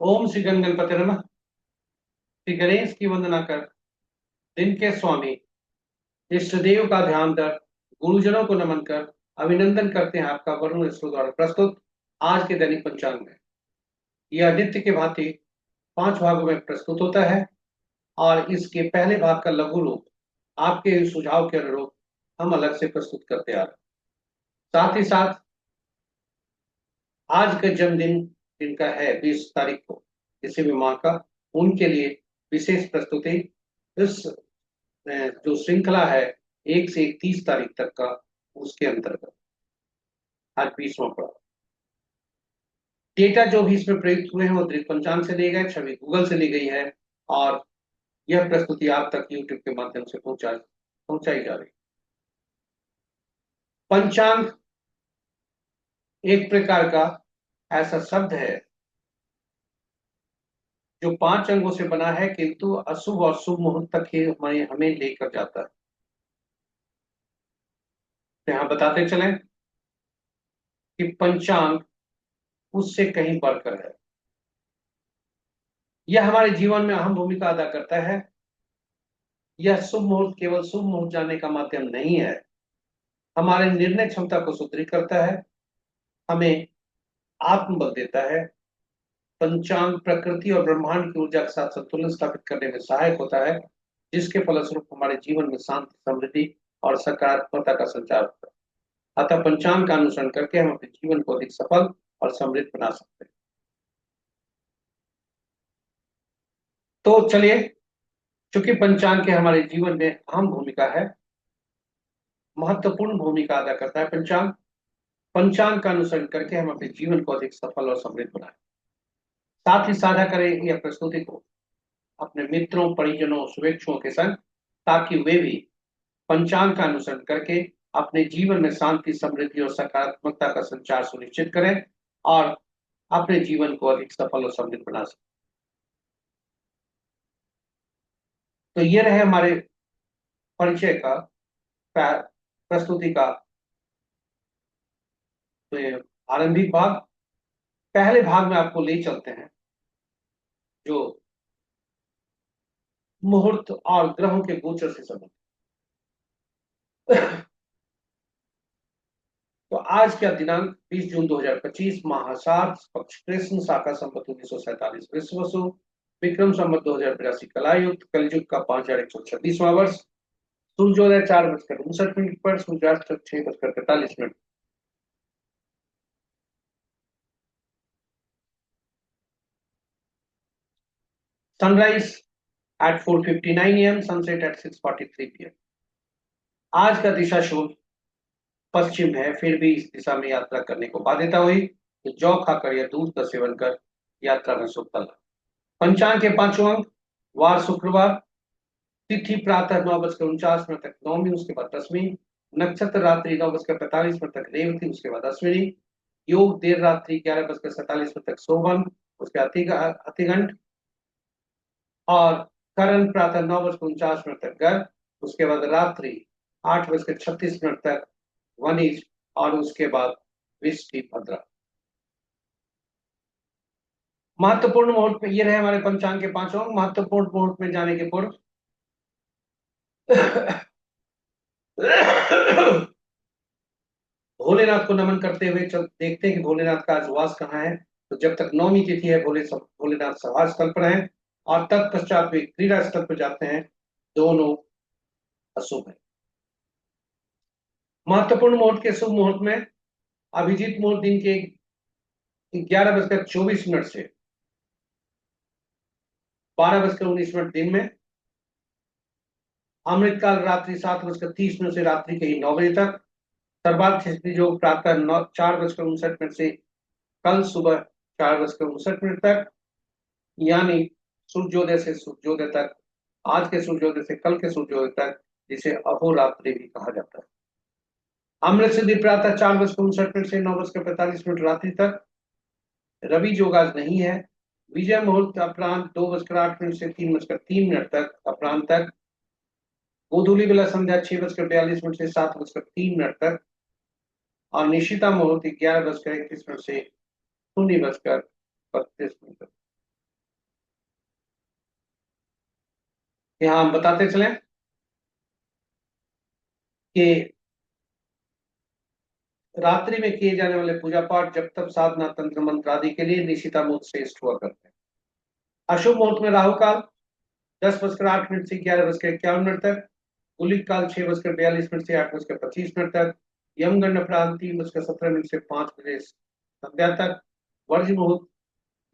ओम श्री गण गणपति नमः। श्री गणेश की वंदना कर, दिन के स्वामी, इष्ट देव का ध्यान कर, गुरुजनों को नमन कर अभिनंदन करते हैं आपका वरुण स्रोत द्वारा प्रस्तुत आज के दैनिक पंचांग में। यह नित्य के भांति 5 भागों में प्रस्तुत होता है और इसके पहले भाग का लघु रूप आपके सुझाव के अनुरूप हम अलग से प्रस्तुत करते आ रहे हैं। साथ ही साथ आज का जन्मदिन जिनका है 20 तारीख को, किसी भी माँ का, उनके लिए विशेष प्रस्तुति इस जो श्रृंखला है 1 से 30 तारीख तक का, उसके अंतर्गत आज 20वां पड़ा। डेटा जो भी इसमें प्रयुक्त हुए हैं वो दृक पंचांग से लिए गए, छवि गूगल से ली गई है और यह प्रस्तुति आप तक यूट्यूब के माध्यम से पहुंचाई जा रही है। पंचांग एक प्रकार का ऐसा शब्द है जो 5 अंगों से बना है, किंतु अशुभ और शुभ मुहूर्त तक ही हमें लेकर जाता है। तो यहां बताते चलें कि पंचांग उससे कहीं बढ़कर है। यह हमारे जीवन में अहम भूमिका अदा करता है। यह शुभ मुहूर्त केवल शुभ मुहूर्त जानने का माध्यम नहीं है, हमारे निर्णय क्षमता को सुदृढ़ करता है, हमें आत्मबल देता है। पंचांग प्रकृति और ब्रह्मांड की ऊर्जा के साथ संतुलन स्थापित करने में सहायक होता है, जिसके फलस्वरूप हमारे जीवन में शांति, समृद्धि और सकारात्मकता का संचार होता है। अतः पंचांग का अनुसरण करके हम अपने जीवन को अधिक सफल और समृद्ध बना सकते हैं। तो चलिए, चूंकि पंचांग के हमारे जीवन में अहम भूमिका है, महत्वपूर्ण भूमिका अदा करता है पंचांग, पंचांग का अनुसरण करके हम अपने जीवन को अधिक सफल और समृद्ध बनाएं। साथ ही साझा करें यह प्रस्तुति को अपने मित्रों, परिजनों, शुभेच्छुओं के संग, ताकि वे भी पंचांग का अनुसरण करके अपने जीवन में शांति, समृद्धि और सकारात्मकता का संचार सुनिश्चित करें और अपने जीवन को अधिक सफल और समृद्ध बना सकें। तो ये रहे हमारे परिचय का, प्रस्तुति का तो आरंभिक भाग। पहले भाग में आपको ले चलते हैं जो मुहूर्त और ग्रहों के गोचर से संबंधित। तो आज का दिनांक 20 जून 2025, महासार, पक्ष कृष्ण, शाखा संवत 1947 विश्वसु, विक्रम संवत 2082 कलायुक्त, कलयुग का 5136वां वर्ष, सूर्योदय 4:59 पर, सूर्यास्त 6:43। Sunrise at 4:59 AM, sunset at 6:43 PM। आज का दिशा शूल पश्चिम है, फिर भी इस दिशा में यात्रा करने को बाध्यता हुई तो जौ खाकर या दूध का सेवन कर यात्रा में शुभ फल। पंचांग के 5 अंक: वार शुक्रवार, तिथि प्रातः 9:49 तक नौमी, उसके बाद 10वीं, नक्षत्र रात्रि 9:45 तक रेवती, उसके बाद अश्विनी, योग देर रात्रि 11:47 तक शोभन, उसके अतिगंठ, और करण प्रातः 9:49 तक गर्भ, उसके बाद रात्रि 8:36 तक वनिज, और उसके बाद विष्टि भद्रा। महत्वपूर्ण मुहूर्त में ये रहे हमारे पंचांग के 5 अंक। महत्वपूर्ण मुहूर्त में जाने के पूर्व भोलेनाथ को नमन करते हुए देखते हैं कि भोलेनाथ का आज वास कहाँ है। तो जब तक नौमी तिथि है, भोलेनाथ सभा स्थल पर है, और तत्पश्चात वे क्रीड़ा स्थल पर जाते हैं, दोनों अशुभ है। महत्वपूर्ण मुहूर्त के शुभ मुहूर्त में अभिजीत मुहूर्त दिन के 11:24 से 12:19 दिन में, अमृतकाल रात्रि 7:30 से रात्रि के 9 बजे तक, सर्वार्थ क्षितिज योग प्रातः 4:59 से कल सुबह 4:59 तक, यानी सूर्योदय से सूर्योदय तक, आज के सूर्योदय से कल के सूर्योदय तक, जिसे अहोरात्रि भी कहा जाता है। अमृत सिद्धि प्रातः 4:59 से 9:45 रात्रि तक। रवि योग आज नहीं है। विजय मुहूर्त अपराह्न 2:08 से 3:03 तक, अपराह्न तक। गोधूली बेला संध्या 6:42 से 7:03 तक, और निशिता मुहूर्त 11:31 से 0:32 तक। यहाँ हम बताते चले कि रात्रि में किए जाने वाले पूजा पाठ, जप तप, साधना, तंत्र मंत्र आदि के लिए निशिता मुहूर्त श्रेष्ठ हुआ करते हैं। अशुभ मुहूर्त में राहु काल 10:08 से 11:51 तक, गुलिक काल 6:42 से 8:25 तक, यमगंड अपराह्न 3:17 से 5 बजे संध्या तक, वर्ज मुहूर्त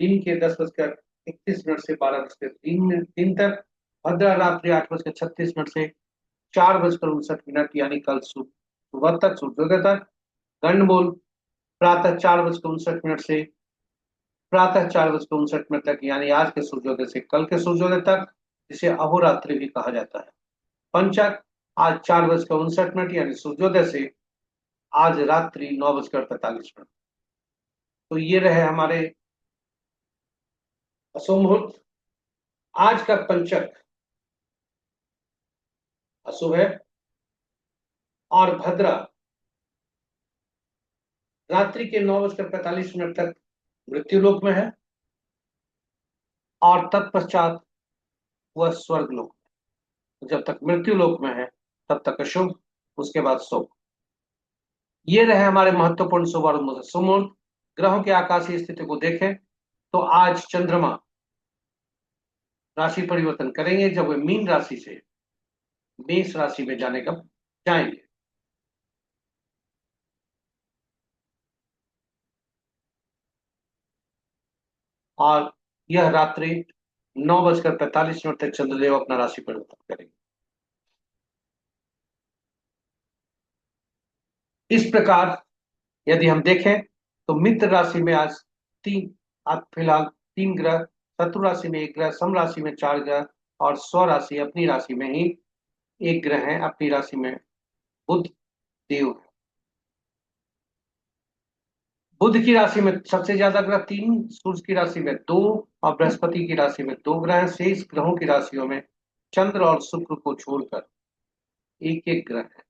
दिन के 10:31 से 12:03 तक, भद्रा रात्रि 8:36 से 4:59 यानी कल सुबह तक, सूर्योदय तक, गंडमूल प्रातः 4:59 से प्रातः 4:59 तक यानी आज के सूर्योदय से कल के सूर्योदय तक, जिसे अहोरात्रि भी कहा जाता है। पंचक आज 4:59 यानी सूर्योदय से आज रात्रि 9:45। तो ये रहे हमारे अशुभ मुहूर्त। आज का पंचक अशुभ है और भद्रा रात्रि के 9:45 तक मृत्यु लोक में है और तत्पश्चात वह स्वर्ग लोक, जब तक मृत्यु लोक में है तब तक अशुभ, उसके बाद शुभ। ये रहे हमारे महत्वपूर्ण शुभ और शुभ मुहूर्त। ग्रहों की आकाशीय स्थिति को देखें तो आज चंद्रमा राशि परिवर्तन करेंगे जब वे मीन राशि से मेष राशि में जाएंगे। और यह रात्रि 9:45 तक चंद्रदेव अपना राशि परिवर्तन करेंगे। इस प्रकार यदि हम देखें तो मित्र राशि में आज फिलहाल 3 ग्रह, शत्रु राशि में 1 ग्रह, सम राशि में 4 ग्रह और स्व राशि अपनी राशि में ही 1 ग्रह है। अपनी राशि में बुध देव है। बुध की राशि में सबसे ज्यादा ग्रह 3, सूर्य की राशि में 2 और बृहस्पति की राशि में 2 ग्रह हैं। शेष ग्रहों की राशियों में चंद्र और शुक्र को छोड़कर एक एक ग्रह है।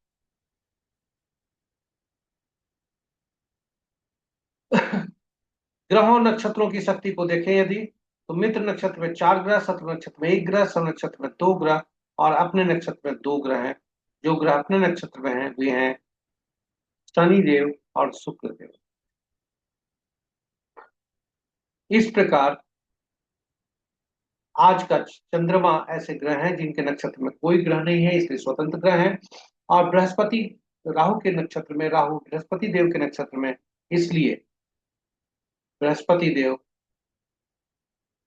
ग्रहों नक्षत्रों की शक्ति को देखें यदि, तो मित्र नक्षत्र में 4 ग्रह, शत्रु नक्षत्र में 1 ग्रह, सम नक्षत्र में 2 ग्रह और अपने नक्षत्र में 2 ग्रह हैं। जो ग्रह अपने नक्षत्र में हैं वे हैं शनि देव और शुक्र देव। इस प्रकार आज का चंद्रमा ऐसे ग्रह हैं जिनके नक्षत्र में कोई ग्रह नहीं है, इसलिए स्वतंत्र ग्रह हैं। और बृहस्पति राहु के नक्षत्र में, राहु बृहस्पति देव के नक्षत्र में, इसलिए बृहस्पति देव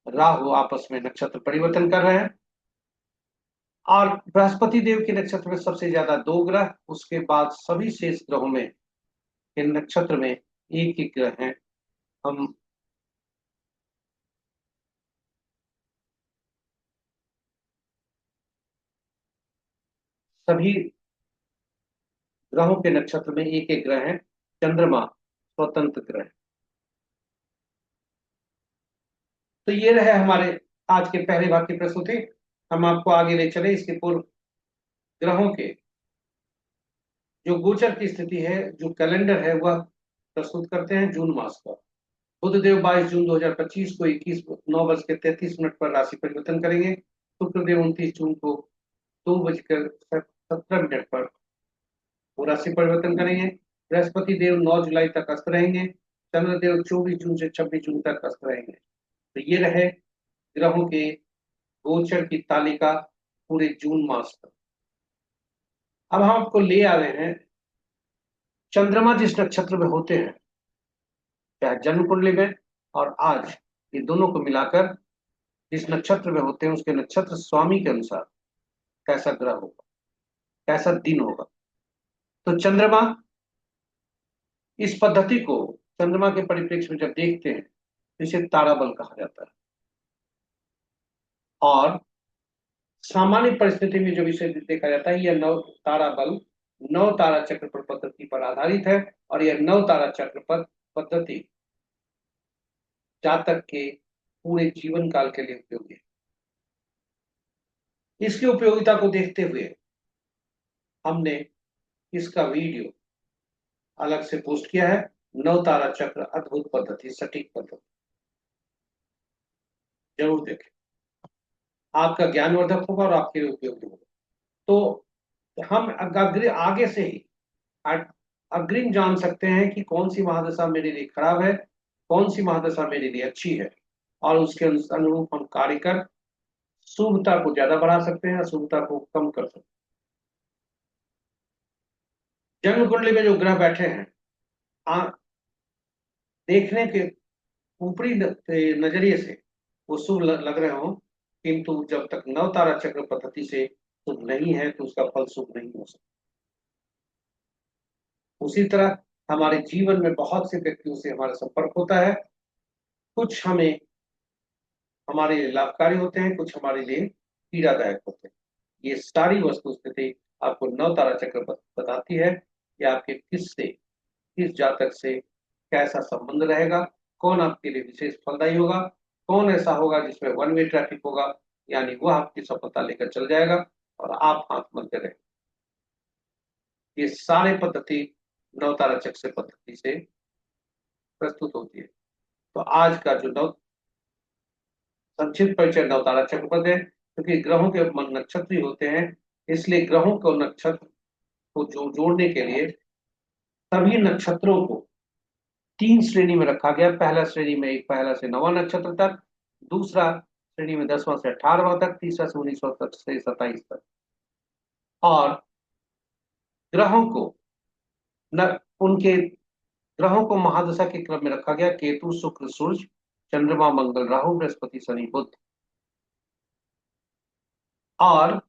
राहु आपस में नक्षत्र परिवर्तन कर रहे हैं। और बृहस्पति देव के नक्षत्र में सबसे ज्यादा 2 ग्रह, उसके बाद सभी शेष ग्रहों में के नक्षत्र में एक एक ग्रह हैं। हम सभी ग्रहों के नक्षत्र में एक एक ग्रह हैं। चंद्रमा स्वतंत्र ग्रह है। तो ये रहे हमारे आज के पहले भाग की प्रस्तुति। हम आपको आगे ले चले। इसके पूर्व ग्रहों के जो गोचर की स्थिति है, जो कैलेंडर है, वह प्रस्तुत करते हैं जून मास का। बुधदेव 22 जून 2025 को 21:09:33 पर राशि परिवर्तन करेंगे। शुक्रदेव 29 जून को 2:17 पर वो राशि परिवर्तन करेंगे। बृहस्पति देव 9 जुलाई तक अस्त रहेंगे। चंद्रदेव 24 जून से 26 जून तक अस्त रहेंगे। तो ये रहे ग्रहों के गोचर की तालिका पूरे जून मास तक। अब हम आपको ले आ रहे हैं चंद्रमा जिस नक्षत्र में होते हैं, चाहे जन्म कुंडली में और आज, ये दोनों को मिलाकर जिस नक्षत्र में होते हैं उसके नक्षत्र स्वामी के अनुसार कैसा ग्रह होगा, कैसा दिन होगा। तो चंद्रमा, इस पद्धति को चंद्रमा के परिप्रेक्ष्य में जब देखते हैं तो इसे तारा बल कहा जाता है। और सामान्य परिस्थिति में जब इसे देखा जाता है, यह नव तारा बल 9 तारा चक्र पद्धति पर आधारित है। और यह 9 तारा चक्र पद्धति जातक के पूरे जीवन काल के लिए उपयोगी है। इसकी उपयोगिता को देखते हुए हमने इसका वीडियो अलग से पोस्ट किया है। 9 तारा चक्र अद्भुत पद्धति, सटीक पद्धति, जरूर देखें। आपका ज्ञानवर्धक होगा और आपके लिए उपयोगी होगा। तो हम आगे से ही अग्रिम जान सकते हैं कि कौन सी महादशा मेरे लिए खराब है, कौन सी महादशा मेरे लिए अच्छी है, और उसके अनुरूप हम कार्य कर शुभता को ज्यादा बढ़ा सकते हैं, अशुभता को कम कर सकते हैं। जन्म कुंडली में जो ग्रह बैठे हैं, देखने के ऊपरी नजरिए से वो शुभ लग रहे हो, किंतु जब तक नव तारा चक्र पद्धति से शुभ नहीं है तो उसका फल शुभ नहीं हो सकता। उसी तरह हमारे जीवन में बहुत से व्यक्तियों से हमारा संपर्क होता है, कुछ हमें हमारे लिए लाभकारी होते हैं, कुछ हमारे लिए पीड़ादायक होते हैं। ये सारी वस्तु स्थिति आपको नव तारा चक्र बताती है कि आपके किस जातक से कैसा संबंध रहेगा, कौन आपके लिए विशेष फलदायी होगा, कौन ऐसा होगा जिसमें वन वे ट्रैफिक होगा, यानी वह आपकी सफलता लेकर चल जाएगा और आप हाथ मलते रहे। ये सारे पद्धति नवतारा चक्र से पद्धति से प्रस्तुत होती है। तो आज का जो संक्षिप्त परिचय नवतारा चक्र पद है, क्योंकि ग्रहों के मन नक्षत्र ही होते हैं, इसलिए ग्रहों को नक्षत्र को जोड़ने के लिए सभी नक्षत्रों को 3 श्रेणी में रखा गया। पहला श्रेणी में एक पहला से 9वां नक्षत्र तक, दूसरा श्रेणी में 10वां से 18वां तक, तीसरा से 19वां तक से 27 तक। और ग्रहों को उनके ग्रहों को महादशा के क्रम में रखा गया। केतु, शुक्र, सूर्य, चंद्रमा, मंगल, राहु, बृहस्पति, शनि, बुध। और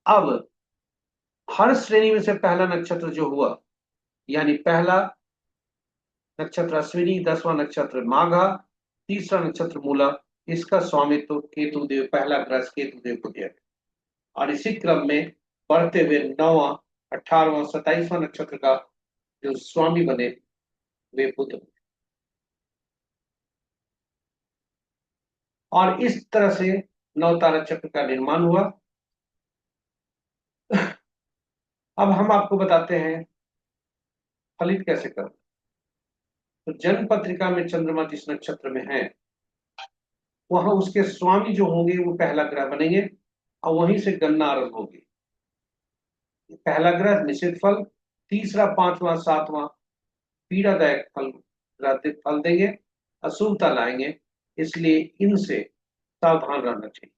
अब हर श्रेणी में से पहला नक्षत्र जो हुआ, यानी पहला नक्षत्र अश्विनी, 10वां नक्षत्र माघा, तीसरा नक्षत्र मूला, इसका स्वामित्व केतु देव, पहला ग्रह केतु देव को दिया गया। और इसी क्रम में बढ़ते हुए 9वां, 18वां, 27वां नक्षत्र का जो स्वामी बने वे बुध। और इस तरह से नवतारा चक्र का निर्माण हुआ। अब हम आपको बताते हैं फलित कैसे करना। तो जन्म पत्रिका में चंद्रमा जिस नक्षत्र में है, वहां उसके स्वामी जो होंगे वो पहला ग्रह बनेंगे और वहीं से गणना आरंभ होगी। पहला ग्रह निश्चित फल, तीसरा, पांचवा, सातवां पीड़ादायक फल देंगे, अशुभता लाएंगे, इसलिए इनसे सावधान रहना चाहिए।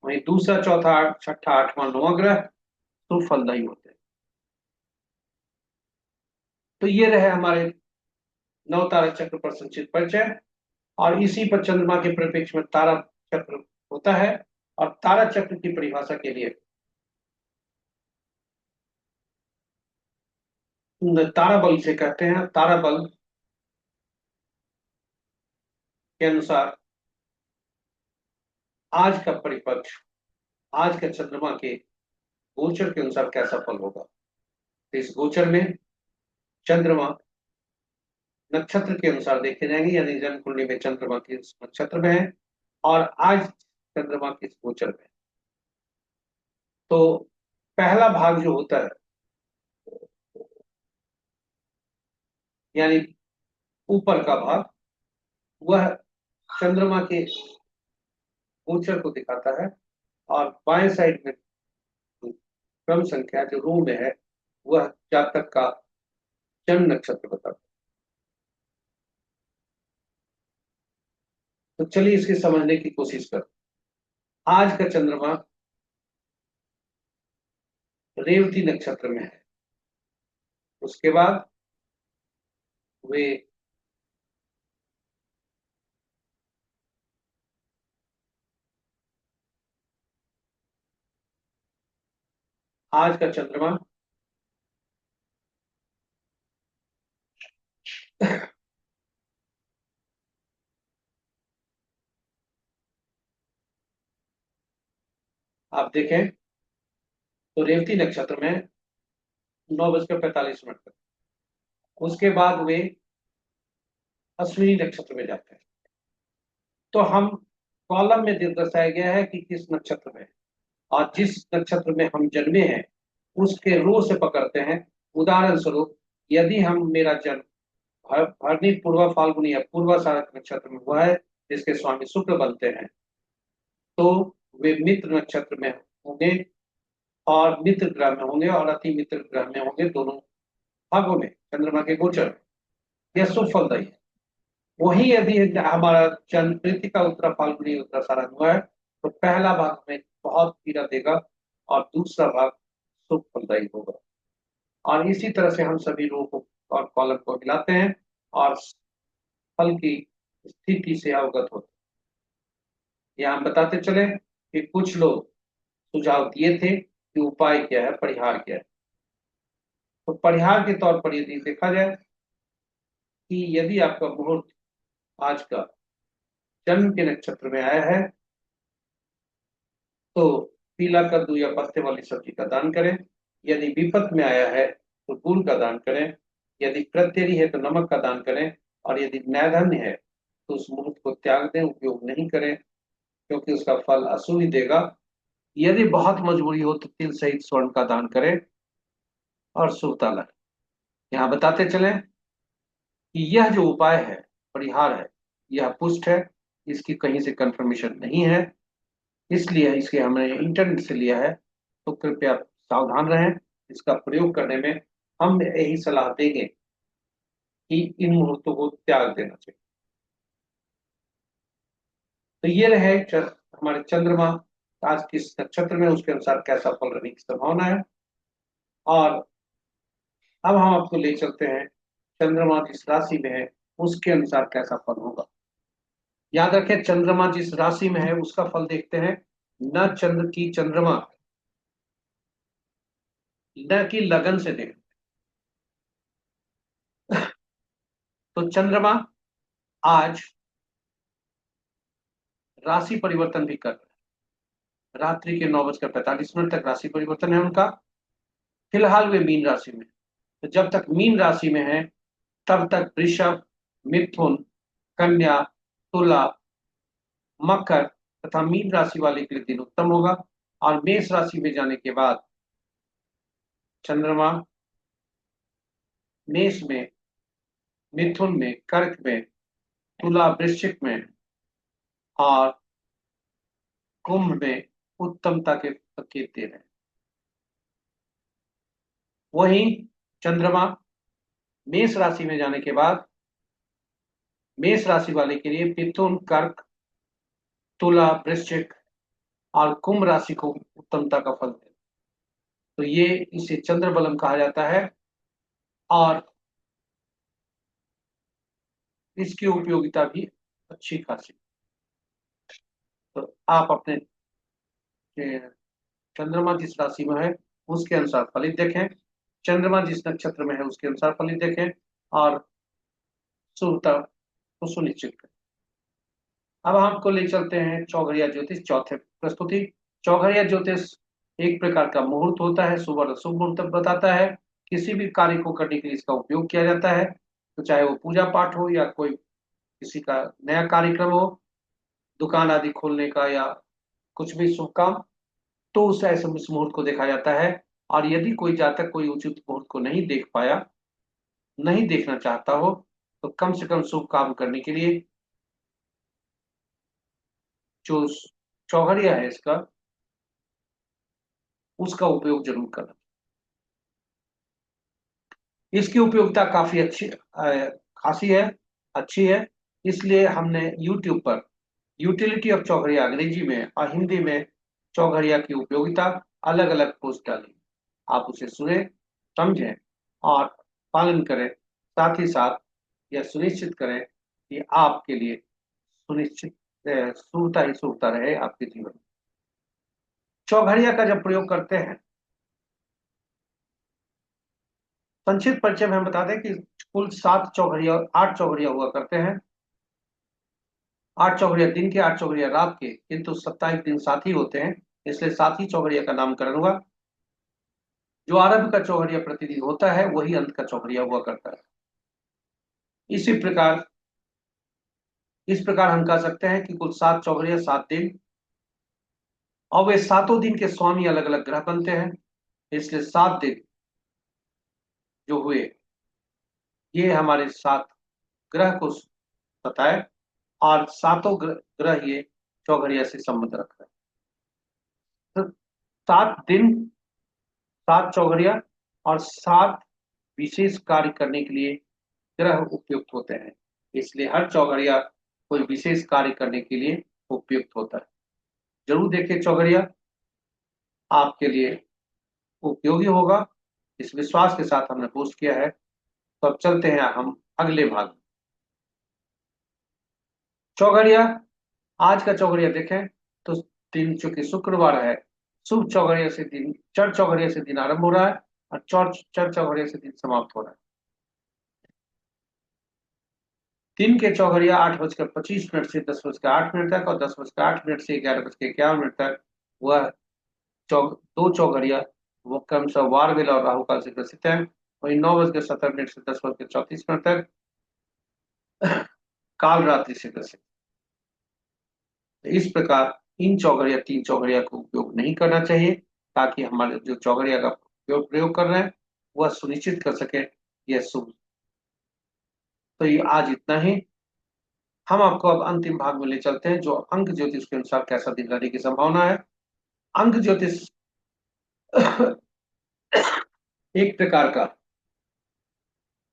वहीं दूसरा, चौथा, छठा, आठवां, 9वां ग्रह शुभ फलदायी होते हैं। तो ये रहे हमारे नव तारा चक्र पर संक्षिप्त परिचय। और इसी पर चंद्रमा के परिप्रेक्ष्य में तारा चक्र होता है। और तारा चक्र की परिभाषा के लिए तारा बल से कहते हैं। तारा बल के अनुसार आज का परिपक्ष, आज का चंद्रमा के गोचर के अनुसार कैसा फल होगा। तो इस गोचर में चंद्रमा नक्षत्र के अनुसार देखे जाएंगे, यानी जन्म कुंडली में चंद्रमा किस नक्षत्र में है और आज चंद्रमा किस गोचर में। तो पहला भाग जो होता है, यानी ऊपर का भाग, वह चंद्रमा के गोचर को दिखाता है। और बाएं साइड में क्रम संख्या जो रो में है, वह जातक का जन्म नक्षत्र बताता है। तो चलिए इसके समझने की कोशिश करते। आज का चंद्रमा रेवती नक्षत्र में है। उसके बाद वे आज का चंद्रमा आप देखें तो रेवती नक्षत्र में 9:45 तक। उसके बाद वे अश्विनी नक्षत्र में जाते हैं। तो हम कॉलम में दर्शाया गया है कि किस नक्षत्र में, और जिस नक्षत्र में हम जन्मे हैं उसके रो से पकड़ते हैं। उदाहरण स्वरूप, यदि हम मेरा जन्म भरनी, पूर्वा फाल्गुनी या पूर्वा शारद नक्षत्र में हुआ है, जिसके स्वामी शुक्र बनते हैं, तो वे मित्र नक्षत्र में होंगे और मित्र ग्रह में होंगे और अति मित्र ग्रह में होंगे, दोनों भागों में चंद्रमा के गोचर में। यह शुभ फलदायी है। वही यदि हमारा चंद्र प्रीति का उत्तरा फाल्गुनी उत्तराषाढ़ हुआ है, तो पहला भाग में बहुत पीड़ा देगा और दूसरा भाग शुभ फलदायी होगा। और इसी तरह से हम सभी रो को और कॉलम को मिलाते हैं और फल की स्थिति से अवगत होते हैं। यहाँ हम बताते चले कि कुछ लोग सुझाव दिए थे कि उपाय क्या है, परिहार क्या है। तो परिहार के तौर पर यदि देखा जाए कि यदि आपका मुहूर्त आज का जन्म के नक्षत्र में आया है, तो पीला कद्दू या पत्ते वाली सब्जी का दान करें। यदि विपत में आया है तो गुड़ का दान करें। यदि प्रत्यरी है तो नमक का दान करें। और यदि नैधन्य है तो उस मुहूर्त को त्याग दें, उपयोग नहीं करें, क्योंकि उसका फल अशुभ ही देगा। यदि बहुत मजबूरी हो तो तिल सहित स्वर्ण का दान करें और शुभता लाए। यहाँ बताते चले कि यह जो उपाय है, परिहार है, यह पुष्ट है, इसकी कहीं से कंफर्मेशन नहीं है, इसलिए इसके हमने इंटरनेट से लिया है। तो कृपया सावधान रहें इसका प्रयोग करने में। हम यही सलाह देंगे कि इन मुहूर्तों को त्याग देना चाहिए। तो ये रहे हमारे चंद्रमा आज किस नक्षत्र में, उसके अनुसार कैसा फल रहने की संभावना है। और अब हम आपको ले चलते हैं चंद्रमा जिस राशि में है उसके अनुसार कैसा फल होगा। याद रखें, चंद्रमा जिस राशि में है उसका फल देखते हैं, न चंद्र की चंद्रमा, न कि लगन से देखते हैं। तो चंद्रमा आज राशि परिवर्तन भी कर रहे हैं। रात्रि के 9:45 तक राशि परिवर्तन है उनका। फिलहाल वे मीन राशि में, तो जब तक मीन राशि में है तब तक वृषभ, मिथुन, कन्या, तुला, मकर तथा मीन राशि वाले के लिए दिन उत्तम होगा। और मेष राशि में जाने के बाद चंद्रमा मेष में, मिथुन में, कर्क में, तुला वृश्चिक में और कुंभ में उत्तमता के संकेत दे रहे हैं। वहीं चंद्रमा मेष राशि में जाने के बाद मेष राशि वाले के लिए मिथुन, कर्क, तुला, वृश्चिक और कुंभ राशि को उत्तमता का फल दे। तो ये इसे चंद्र बलम कहा जाता है और इसकी उपयोगिता भी अच्छी खासी। तो आप अपने चंद्रमा जिस राशि में है उसके अनुसार फलित देखें, चंद्रमा जिस नक्षत्र में है उसके अनुसार फलित देखें और शुभता को सुनिश्चित करें। अब आपको ले चलते हैं चौघड़िया ज्योतिष चौथे प्रस्तुति। चौघड़िया ज्योतिष एक प्रकार का मुहूर्त होता है, शुभ और अशुभ मुहूर्त बताता है। किसी भी कार्य को करने के लिए इसका उपयोग किया जाता है, तो चाहे वो पूजा पाठ हो या कोई किसी का नया कार्यक्रम हो, दुकान आदि खोलने का या कुछ भी शुभ काम, तो उस ऐसे उस मुहूर्त को देखा जाता है। और यदि कोई जातक कोई उचित मुहूर्त को नहीं देख पाया, नहीं देखना चाहता हो, तो कम से कम शुभ काम करने के लिए जो चौघड़िया है इसका, उसका उपयोग जरूर करना। इसकी उपयोगिता काफी अच्छी खासी है, अच्छी है। इसलिए हमने YouTube पर यूटिलिटी ऑफ चौघड़िया अंग्रेजी में और हिंदी में चौघड़िया की उपयोगिता अलग अलग पोस्ट डाली। आप उसे सुने, समझें और पालन करें। साथ ही साथ यह सुनिश्चित करें कि आपके लिए सुनिश्चित शुभता ही शुभता रहे आपके जीवन में। चौघड़िया का जब प्रयोग करते हैं, संक्षिप्त परिचय में हम बता दें कि कुल 7 चौघड़िया 8 चौघड़िया हुआ करते हैं। 8 चौघड़िया दिन के, 8 चौघड़िया रात के, किंतु 27 दिन साथ ही होते हैं, इसलिए साथ ही चौघड़िया का नामकरण हुआ। जो आरंभ का चौघड़िया प्रतिदिन होता है वही अंत का चौघड़िया हुआ करता है। इसी प्रकार इस प्रकार हम कह सकते हैं कि कुल 7 चौघड़िया 7 दिन, और वे सातों दिन के स्वामी अलग अलग ग्रह बनते हैं, इसलिए 7 दिन जो हुए ये हमारे 7 ग्रह को बताए। और सातों ग्रह ये चौघड़िया से संबंध रख रहे हैं। तो 7 दिन, 7 चौघड़िया और 7 विशेष कार्य करने के लिए ग्रह उपयुक्त होते हैं। इसलिए हर चौघड़िया कोई विशेष कार्य करने के लिए उपयुक्त होता है। जरूर देखिए चौघड़िया, आपके लिए उपयोगी होगा, इस विश्वास के साथ हमने पोस्ट किया है। तो अब चलते हैं हम अगले भाग में। चौघड़िया, आज का चौघड़िया देखें तो दिन चूंकि शुक्रवार है, शुभ चौघड़िया से दिन, चर चौघड़िया से दिन आरंभ हो रहा है और चौर चर चौघड़िया से दिन समाप्त हो रहा है। दिन के चौघड़िया 8:25 से 10:08 तक और 10:08 से 11:51 तक वह दो चौघड़िया वो क्रमशः वार वेला और राहु काल से ग्रसित है। वही 9:17 से 10:34 तक काल रात्रि से ग्रसित। तो इस प्रकार इन चौघड़िया, 3 चौघड़िया का उपयोग नहीं करना चाहिए, ताकि हमारे जो चौघड़िया का प्रयोग कर रहे हैं वह सुनिश्चित कर सके यह शुभ। तो ये आज इतना ही। हम आपको अब अंतिम भाग में ले चलते हैं, जो अंक ज्योतिष के अनुसार कैसा दिन रहने की संभावना है। अंक ज्योतिष एक प्रकार का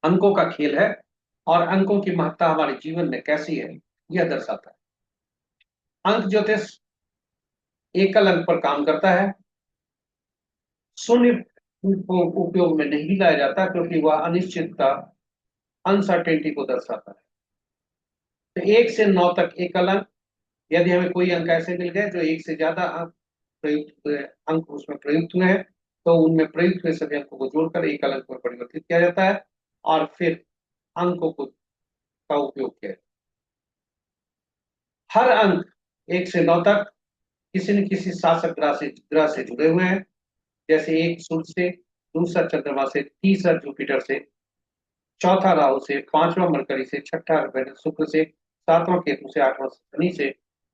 अंकों का खेल है, और अंकों की महत्ता हमारे जीवन में कैसी है यह दर्शाता है। अंक ज्योतिष एकल अंक पर काम करता है। शून्य को उपयोग में नहीं लाया जाता, क्योंकि वह अनिश्चितता, अनसर्टेनिटी को दर्शाता है। तो 1 से 9 तक एकल अंक। यदि हमें कोई अंक ऐसे मिल गए जो एक से ज्यादा अंक प्रयुक्त हुए, अंक उसमें प्रयुक्त हुए हैं, तो उनमें प्रयुक्त हुए सभी अंकों को जोड़कर एकल अंक में परिवर्तित किया जाता है और फिर अंकों को का उपयोग किया जाता है। हर अंक 1 से 9 तक किसी न किसी शासक ग्रह से जुड़े हुए हैं। जैसे एक सूर्य से, दूसरा चंद्रमा से, तीसरा जुपिटर से, चौथा राहु से, पांचवा मरकरी से, छठा शुक्र से, सातवां केतु से, आठवां शनि से,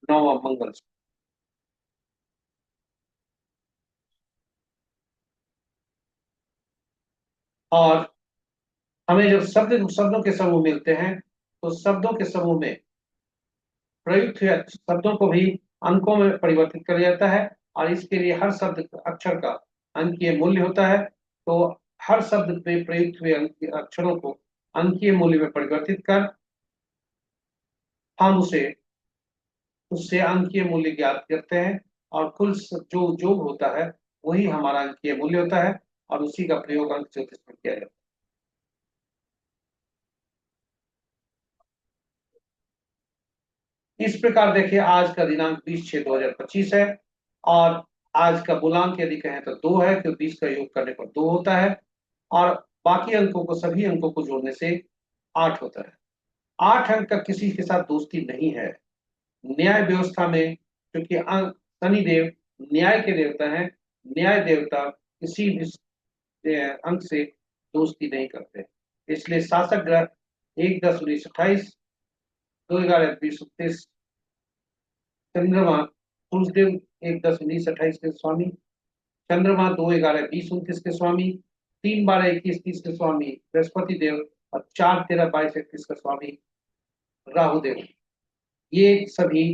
नौवां मंगल से। और हमें जब शब्दों के समूह मिलते हैं, तो शब्दों के समूह में प्रयुक्त हुए शब्दों को भी अंकों में परिवर्तित किया जाता है, और इसके लिए हर शब्द अक्षर का अंकीय मूल्य होता है। तो हर शब्द में प्रयुक्त हुए अक्षरों को अंकीय मूल्य में परिवर्तित कर हम उसे उससे अंकीय मूल्य ज्ञात करते हैं, और कुल जो जोग होता है वही हमारा अंकीय मूल्य होता है, और उसी का प्रयोग अंक ज्योतिष में किया जाता है। इस प्रकार देखिए, आज का दिनांक 20/6/2025 है, और आज का मूलांक यदि कहें तो 2 है, क्योंकि 20 का योग करने पर 2 होता है, और बाकी अंकों को, सभी अंकों को जोड़ने से 8 होता है। 8 अंक का किसी के साथ दोस्ती नहीं है। न्याय व्यवस्था में, क्योंकि शनि देव न्याय के देवता हैं, न्याय देवता किसी भी अंक से दोस्ती नहीं करते। इसलिए शासक ग्रह 1/10/1928, 2/11/2029, चंद्रमा सूर्यदेव 1/10/1928 के स्वामी, चंद्रमा 2/11/2029 के स्वामी, 3/12/2130 के स्वामी बृहस्पति देव, और 4/13/22/31 का स्वामी राहु देव। ये सभी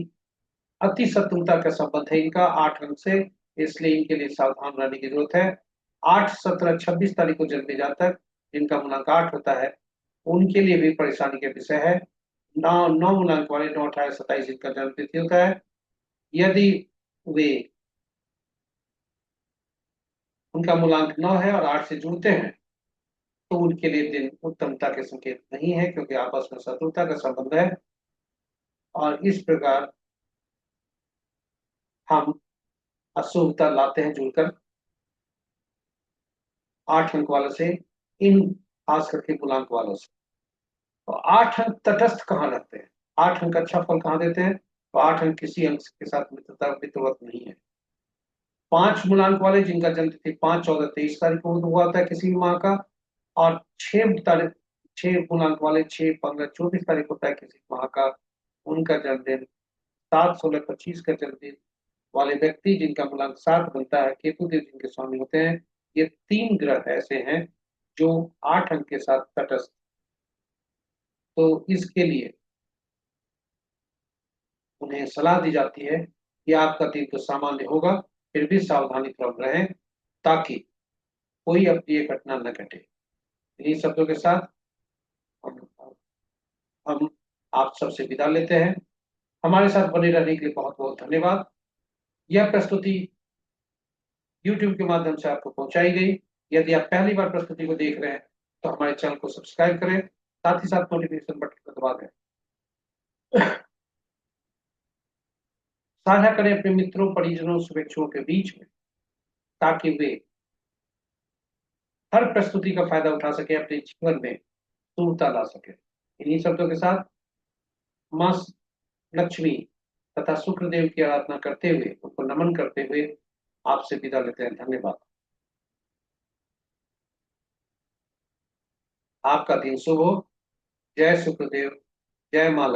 अति शत्रुता का संबंध है इनका 8 अंक से, इसलिए इनके लिए सावधान रहने की जरूरत है। 8, 17, 26 तारीख को जन्मे जातक जिनका मूलांक 8 होता है, उनके लिए भी परेशानी का विषय है। 9 मूलांक वाले, 9, 18, 27 जिनका जन्म तिथि होता है, यदि वे उनका मूलांक 9 है और 8 से जुड़ते हैं, तो उनके लिए दिन उत्तमता के संकेत नहीं है, क्योंकि आपस में शत्रुता का संबंध है। और इस प्रकार हम अशुभता लाते हैं जुड़कर 8 अंक वालों से, इन खास करके मूलांक वालों से। तो 8 अंक तटस्थ कहाँ रहते हैं, 8 अंक अच्छा फल कहाँ देते हैं, तो 8 अंक किसी अंक के साथ मित्रवत नहीं है। 5 मूलांक वाले जिनका जन्म तिथि 5, 14, 23 तारीख को हुआ था किसी भी माह का, और 6 तारीख, 6 मूलांक वाले 6, 15, 24 तारीख होता है किसी माह का, उनका जन्मदिन। 7, 16, 25 का जन्मदिन वाले व्यक्ति जिनका मूलांक 7 बनता है, केतु देव जिनके स्वामी होते हैं, ये 3 ग्रह ऐसे हैं जो 8 अंक के साथ तटस्थ। तो इसके लिए उन्हें सलाह दी जाती है कि आपका दिन तो सामान्य होगा, फिर भी सावधानी पूर्वक रहें ताकि कोई अप्रिय घटना न घटे। इन्हीं शब्दों के साथ हम हम आप सबसे विदा लेते हैं। हमारे साथ बने रहने के लिए बहुत बहुत धन्यवाद। यह प्रस्तुति YouTube के माध्यम से आपको पहुंचाई गई। यदि आप पहली बार प्रस्तुति को देख रहे हैं तो हमारे चैनल को सब्सक्राइब करें, साथ ही साथ नोटिफिकेशन बटन को दबा दें। साझा करें अपने मित्रों, परिजनों, शुभेच्छुओं के बीच में, ताकि वे हर प्रस्तुति का फायदा उठा सके, अपने जीवन में पूर्णता ला सके। इन्हीं शब्दों के साथ मां लक्ष्मी तथा शुक्रदेव की आराधना करते हुए, उनको नमन करते हुए आपसे विदा लेते हैं। धन्यवाद। आपका दिन शुभ हो। जय शुक्रदेव, जय मां लक्ष्मी।